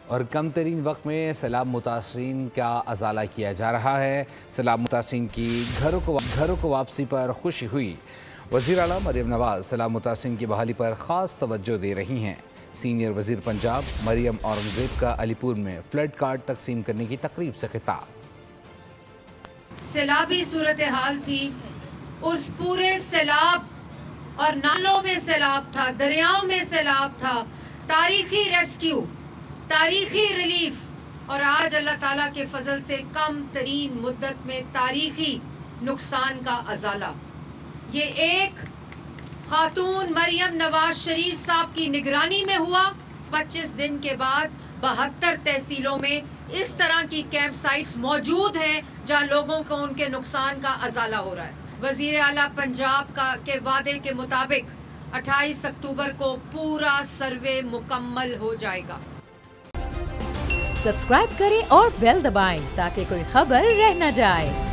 اور کم ترین وقت میں سیلاب متاثرین کا ازالہ کیا جا رہا ہے۔ سیلاب متاثرین کی گھروں کو واپسی پر خوشی ہوئی۔ وزیر اعلیٰ مریم نواز سیلاب متاثرین کی بحالی پر خاص توجہ دے رہی ہیں۔ سینئر وزیر پنجاب مریم اورنگزیب کا علی پور میں فلڈ کارڈ تقسیم کرنے کی تقریب سے خطاب۔ سیلابی صورتحال تھی، اس پورے سیلاب اور نالوں میں سیلاب تھا، دریاؤں میں سیلاب تھا، تاریخی ریسکیو، تاریخی ریلیف، اور آج اللہ تعالیٰ کے فضل سے کم ترین مدت میں تاریخی نقصان کا ازالہ۔ یہ ایک خاتون مریم نواز شریف صاحب کی نگرانی میں ہوا۔ 25 دن کے بعد 72 تحصیلوں میں اس طرح کی کیمپ سائٹس موجود ہیں جہاں لوگوں کو ان کے نقصان کا ازالہ ہو رہا ہے۔ وزیر اعلیٰ پنجاب کے وعدے کے مطابق 28 اکتوبر کو پورا سروے مکمل ہو جائے گا۔ سبسکرائب کریں اور بیل دبائیں تاکہ کوئی خبر رہ نہ جائے۔